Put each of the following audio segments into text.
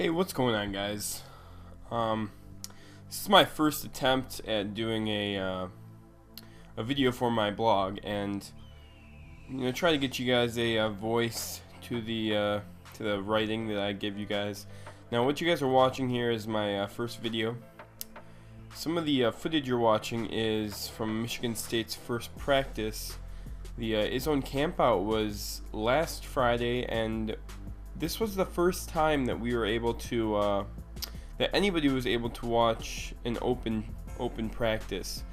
Hey, what's going on, guys? This is my first attempt at doing a video for my blog, and try to get you guys a voice to the writing that I give you guys. Now, what you guys are watching here is my first video. Some of the footage you're watching is from Michigan State's first practice. The Izzone Campout was last Friday, and this was the first time that we were able to, that anybody was able to watch an open practice.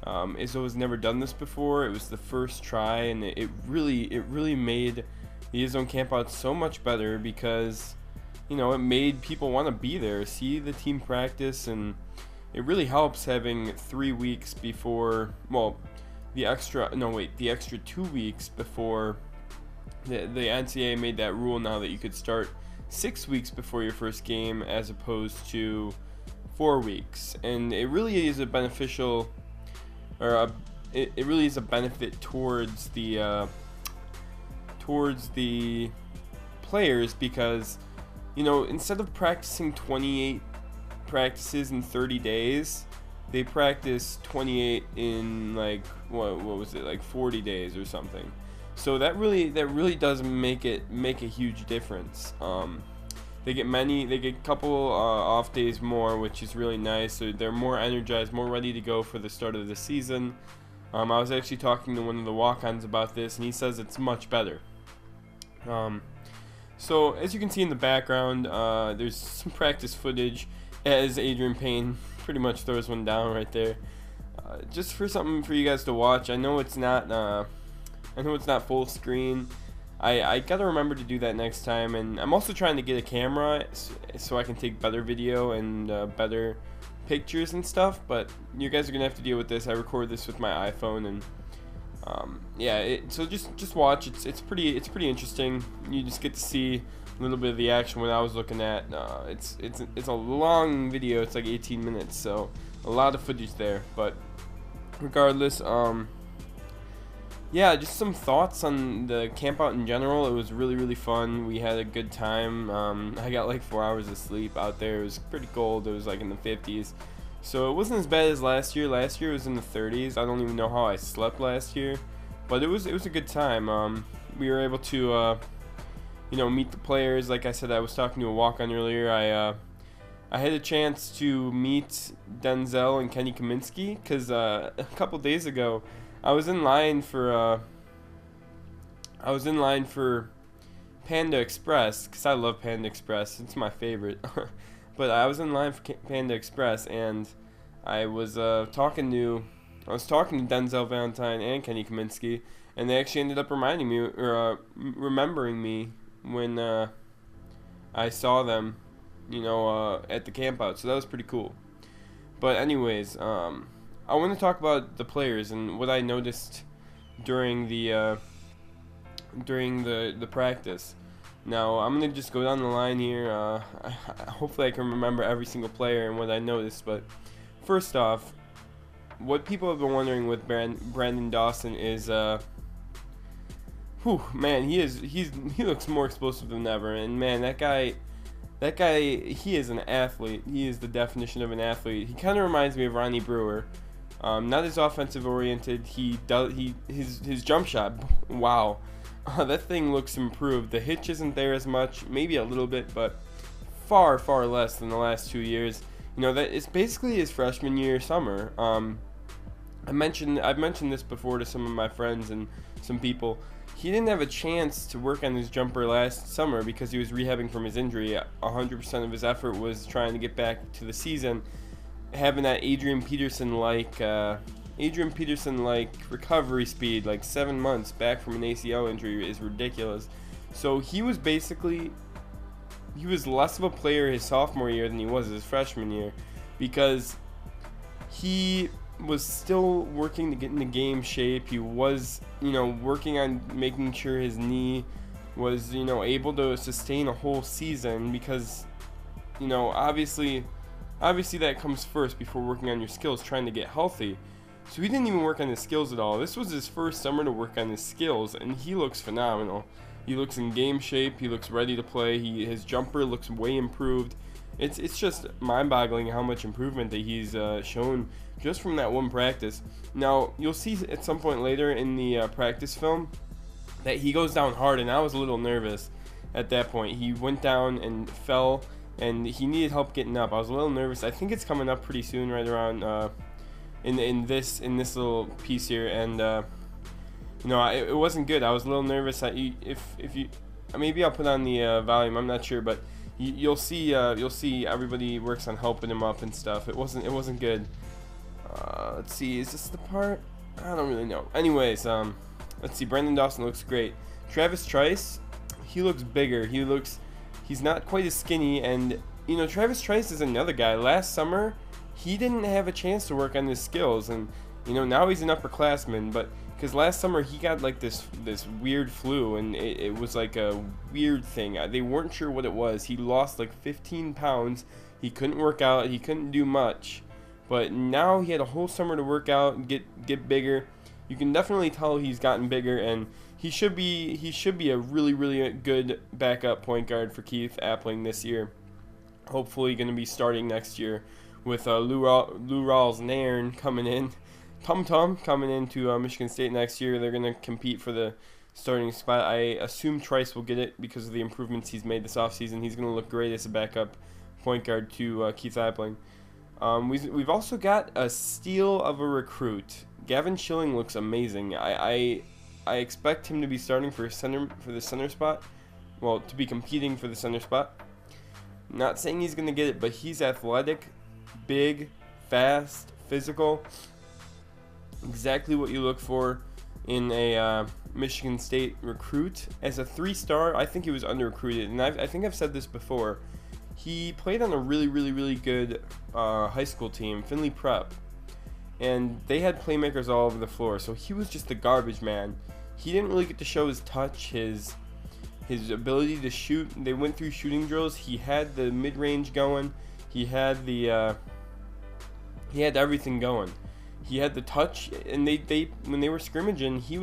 Izzo has never done this before. It was the first try, and it really made the Izzone Campout so much better because, it made people want to be there, see the team practice, and it really helps having 3 weeks before, well, the extra 2 weeks before the NCAA made that rule now that you could start 6 weeks before your first game as opposed to 4 weeks, and it really is a beneficial, or it really is a benefit towards the players because instead of practicing 28 practices in 30 days, they practice 28 in like what was it, like 40 days or something. So that really does make a huge difference. They get a couple off days more, which is really nice. So they're more energized, more ready to go for the start of the season. I was actually talking to one of the walk-ons about this, and he says it's much better. So as you can see in the background, there's some practice footage as Adrian Payne pretty much throws one down right there. Just for something for you guys to watch. I know it's not full screen. I gotta remember to do that next time, and I'm also trying to get a camera so I can take better video and better pictures and stuff, but you guys are gonna have to deal with this. I record this with my iPhone, and so just watch. It's pretty interesting. You just get to see a little bit of the action. What I was looking at, it's a long video. It's like 18 minutes, so a lot of footage there. But regardless, yeah, just some thoughts on the campout in general. It was really fun. We had a good time. I got like 4 hours of sleep out there. It was pretty cold. It was like in the 50s. So it wasn't as bad as last year. Last year it was in the 30s. I don't even know how I slept last year. But it was a good time. We were able to meet the players. Like I said, I was talking to a walk-on earlier. I had a chance to meet Denzel and Kenny Kaminsky because a couple days ago I was in line for Panda Express because I love Panda Express. It's my favorite. But I was in line for Panda Express, and I was talking to Denzel Valentine and Kenny Kaminsky, and they actually ended up reminding me or remembering me when I saw them, at the campout. So that was pretty cool. But anyways, I want to talk about the players and what I noticed during the practice. Now I'm gonna just go down the line here. Hopefully I can remember every single player and what I noticed. But first off, what people have been wondering with Brandon Dawson is, man, he looks more explosive than ever. And man, that guy, he is an athlete. He is the definition of an athlete. He kind of reminds me of Ronnie Brewer. Not as offensive oriented. His jump shot, wow, that thing looks improved. The hitch isn't there as much, maybe a little bit, but far less than the last 2 years. That it's basically his freshman year summer. I've mentioned this before to some of my friends and some people. He didn't have a chance to work on his jumper last summer because he was rehabbing from his injury. 100% of his effort was trying to get back to the season. Having that Adrian Peterson like recovery speed, like 7 months back from an ACL injury, is ridiculous. So he was less of a player his sophomore year than he was his freshman year because he was still working to get into game shape. He was, working on making sure his knee was, able to sustain a whole season because, obviously that comes first before working on your skills, trying to get healthy. So he didn't even work on his skills at all. This was his first summer to work on his skills, and he looks phenomenal. He looks in game shape. He looks ready to play. His jumper looks way improved. It's just mind-boggling how much improvement that he's shown just from that one practice. Now, you'll see at some point later in the practice film that he goes down hard, and I was a little nervous at that point. He went down and fell, and he needed help getting up. I was a little nervous. I think it's coming up pretty soon, right around in this little piece here, and it wasn't good. I was a little nervous that if you maybe I'll put on the volume. I'm not sure, but you'll see everybody works on helping him up and stuff. It wasn't good. Let's see, is this the part? I don't really know. Anyways, let's see. Brendan Dawson looks great. Travis Trice, he looks bigger. He's not quite as skinny, and Travis Trice is another guy. Last summer, he didn't have a chance to work on his skills, and now he's an upperclassman, but because last summer he got like this weird flu, and it was like a weird thing. They weren't sure what it was. He lost like 15 pounds. He couldn't work out. He couldn't do much. But now he had a whole summer to work out and get bigger. You can definitely tell he's gotten bigger, and he should be a really, really good backup point guard for Keith Appling this year. Hopefully going to be starting next year with Lou Rawls-Nairn coming in. Tum Tum coming into Michigan State next year. They're going to compete for the starting spot. I assume Trice will get it because of the improvements he's made this offseason. He's going to look great as a backup point guard to Keith Appling. We've also got a steal of a recruit. Gavin Schilling looks amazing. I expect him to be starting for the center spot. Well, to be competing for the center spot. Not saying he's going to get it, but he's athletic, big, fast, physical. Exactly what you look for in a Michigan State recruit. As a 3-star, I think he was under-recruited, and I think I've said this before. He played on a really, really, really good high school team, Findlay Prep, and they had playmakers all over the floor, so he was just the garbage man. He didn't really get to show his touch, his ability to shoot. They went through shooting drills. He had the mid-range going. He had everything going. He had the touch, and they when they were scrimmaging, he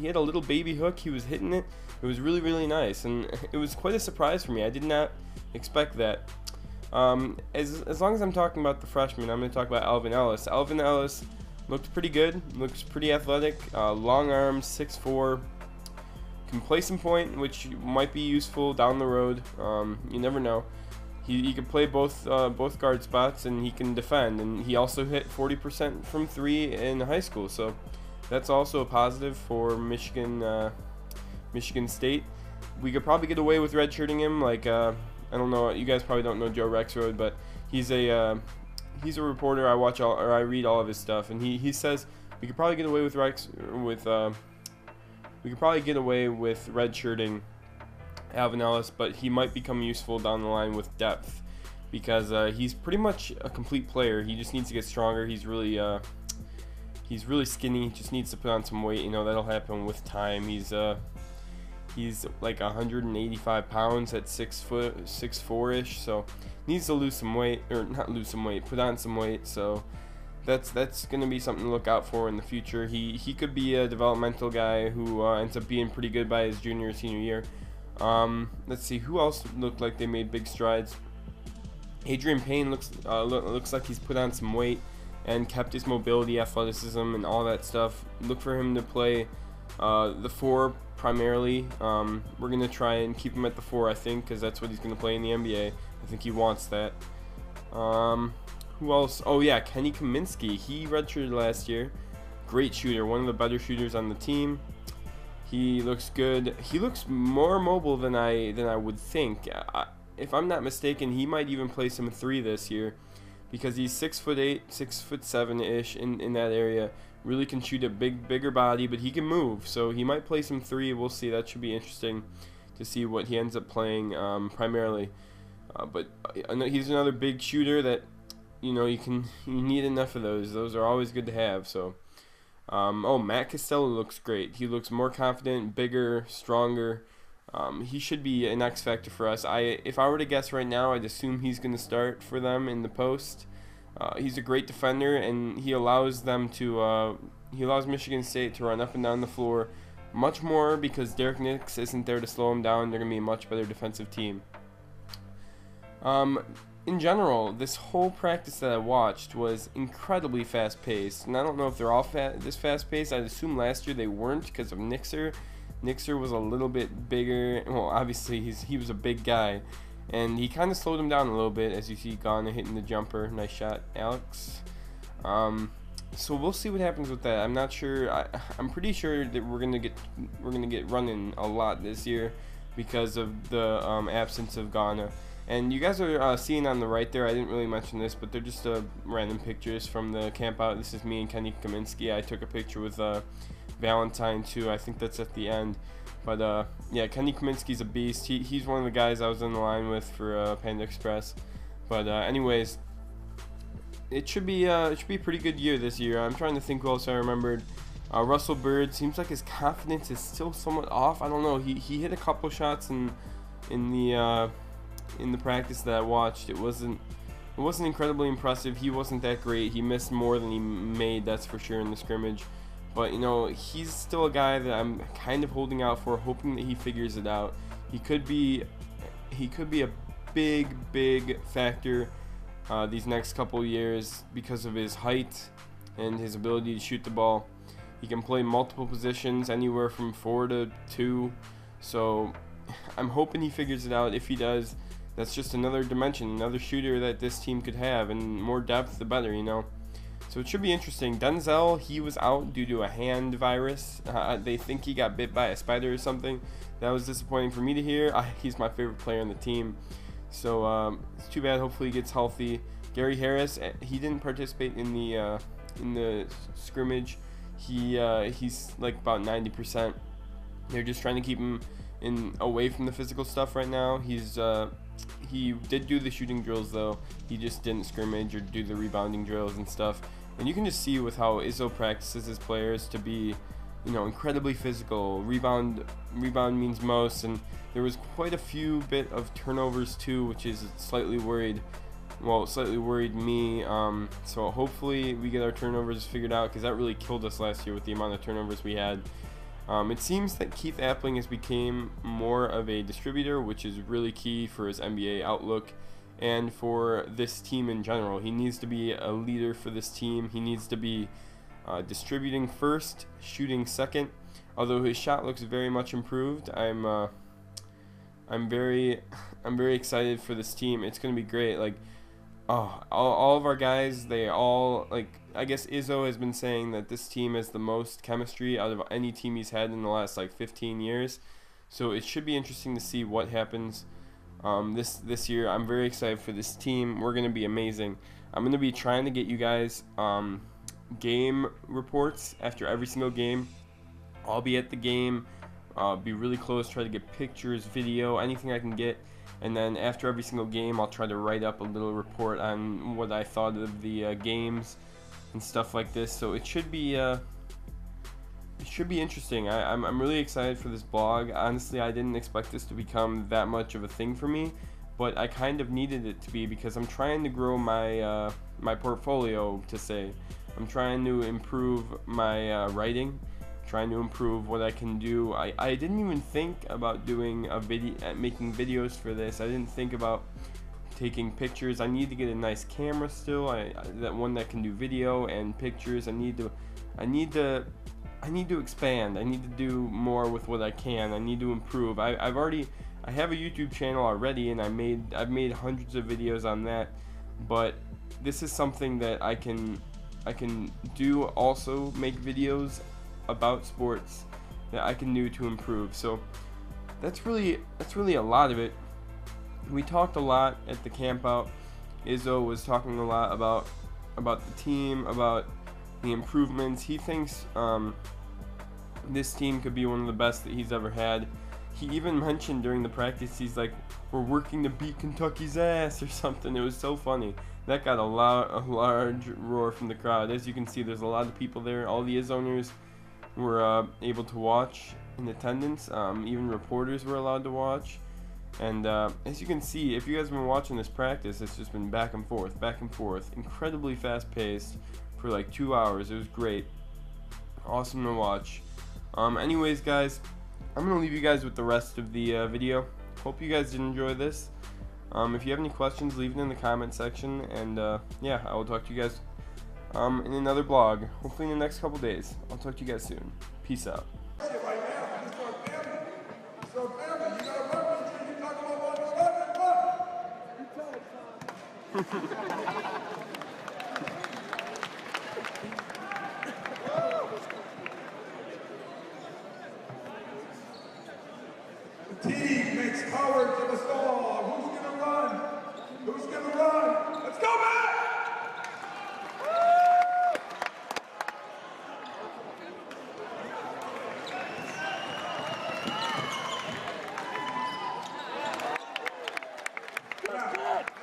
had a little baby hook. He was hitting it. It was really, really nice, and it was quite a surprise for me. I did not expect that. As long as I'm talking about the freshman, I'm going to talk about Alvin Ellis. Alvin Ellis looked pretty good. Looks pretty athletic. Long arms, 6'4". Can play some point, which might be useful down the road. You never know. He can play both guard spots, and he can defend. And he also hit 40% from 3 in high school, so that's also a positive for Michigan State. We could probably get away with redshirting him. Like I don't know, you guys probably don't know Joe Rexroad, but he's a reporter. I read all of his stuff, and he says we could probably get away with redshirting Alvin Ellis, but he might become useful down the line with depth because he's pretty much a complete player. He just needs to get stronger. He's really skinny. Just needs to put on some weight. That'll happen with time. He's like 185 pounds at 6'4"-ish, so needs to lose some weight, or not lose some weight, put on some weight. So that's going to be something to look out for in the future. He could be a developmental guy who ends up being pretty good by his junior or senior year. Let's see who else looked like they made big strides. Adrian Payne looks like he's put on some weight and kept his mobility, athleticism, and all that stuff. Look for him to play the 4 primarily. We're going to try and keep him at the 4, I think, because that's what he's going to play in the NBA. I think he wants that. Who else? Oh yeah, Kenny Kaminsky. He redshirted last year. Great shooter, one of the better shooters on the team. He looks good. He looks more mobile than I would think. If I'm not mistaken, he might even play some 3 this year because he's 6'8", 6'7"-ish in that area. Really can shoot a bigger body, but he can move, so he might play some 3. We'll see. That should be interesting to see what he ends up playing primarily. But he's another big shooter that you need enough of those. Those are always good to have. So, Matt Costello looks great. He looks more confident, bigger, stronger. He should be an X factor for us. If I were to guess right now, I'd assume he's going to start for them in the post. He's a great defender, and he allows Michigan State to run up and down the floor, much more because Derek Nix isn't there to slow him down. They're going to be a much better defensive team. In general, this whole practice that I watched was incredibly fast-paced, and I don't know if they're all this fast-paced. I'd assume last year they weren't because of Nixer. Nixer was a little bit bigger. Well, obviously he was a big guy, and he kind of slowed him down a little bit, as you see Ghana hitting the jumper. Nice shot, Alex. So we'll see what happens with that. I'm not sure. I'm pretty sure that we're gonna get running a lot this year because of the absence of Ghana. And you guys are seeing on the right there, I didn't really mention this, but they're just random pictures from the camp out. This is me and Kenny Kaminsky. I took a picture with Valentine too. I think that's at the end. But yeah, Kenny Kaminsky's a beast. He's one of the guys I was in the line with for Panda Express. But anyways, it should be a pretty good year this year. I'm trying to think who else I remembered. Russell Bird, seems like his confidence is still somewhat off. I don't know. He hit a couple shots in the practice that I watched. It wasn't incredibly impressive. He wasn't that great. He missed more than he made, that's for sure, in the scrimmage. But you know, he's still a guy that I'm kind of holding out for, hoping that he figures it out. He could be a big factor these next couple years because of his height and his ability to shoot the ball. He can play multiple positions, anywhere from 4 to 2. So I'm hoping he figures it out. If he does, that's just another dimension, another shooter that this team could have, and more depth the better, you know. So it should be interesting. Denzel, he was out due to a hand virus. They think he got bit by a spider or something. That was disappointing for me to hear. He's my favorite player on the team. So it's too bad. Hopefully he gets healthy. Gary Harris, he didn't participate in the scrimmage. He's like about 90%. They're just trying to keep him away from the physical stuff right now. He did do the shooting drills though. He just didn't scrimmage or do the rebounding drills and stuff. And you can just see with how Izzo practices his players to be, you know, incredibly physical. Rebound means most, and there was quite a few bit of turnovers too, which is slightly worried me. So hopefully we get our turnovers figured out, because that really killed us last year with the amount of turnovers we had. It seems that Keith Appling has become more of a distributor, which is really key for his NBA outlook and for this team in general. He needs to be a leader for this team. He needs to be distributing first, shooting second. Although his shot looks very much improved, I'm very excited for this team. It's gonna be great. Like, all of our guys, they all, like, I guess Izzo has been saying that this team has the most chemistry out of any team he's had in the last like 15 years. So it should be interesting to see what happens this year. I'm very excited for this team. We're gonna be amazing. I'm gonna be trying to get you guys game reports after every single game. I'll be at the game, be really close, try to get pictures, video, anything I can get. And then after every single game, I'll try to write up a little report on what I thought of the games and stuff like this. So it should be interesting. I'm really excited for this blog. Honestly, I didn't expect this to become that much of a thing for me, but I kind of needed it to be, because I'm trying to grow my my portfolio, to say. I'm trying to improve my writing, trying to improve what I can do. I didn't even think about doing making videos for this. I didn't think about taking pictures. I need to get a nice camera still. That one that can do video and pictures. I need to expand. I need to do more with what I can. I need to improve. I have a YouTube channel already, and I've made hundreds of videos on that. But this is something that I can do, also make videos about sports that I can do to improve. So that's really a lot of it. We talked a lot at the camp out. Izzo was talking a lot about the team, about the improvements. He thinks this team could be one of the best that he's ever had. He even mentioned during the practice, he's like, we're working to beat Kentucky's ass or something. It was so funny. That got a large roar from the crowd. As you can see, there's a lot of people there. All the Izzoners were able to watch in attendance. Even reporters were allowed to watch. And as you can see, if you guys have been watching this practice, it's just been back and forth, incredibly fast paced for like 2 hours. It was great, awesome to watch. Anyways, guys, I'm gonna leave you guys with the rest of the video. Hope you guys did enjoy this. If you have any questions, leave it in the comment section, and yeah, I will talk to you guys in another blog, hopefully in the next couple days. I'll talk to you guys soon. Peace out. Team makes Howard to the stall. Who's gonna run? Who's gonna run? Let's go back! Good.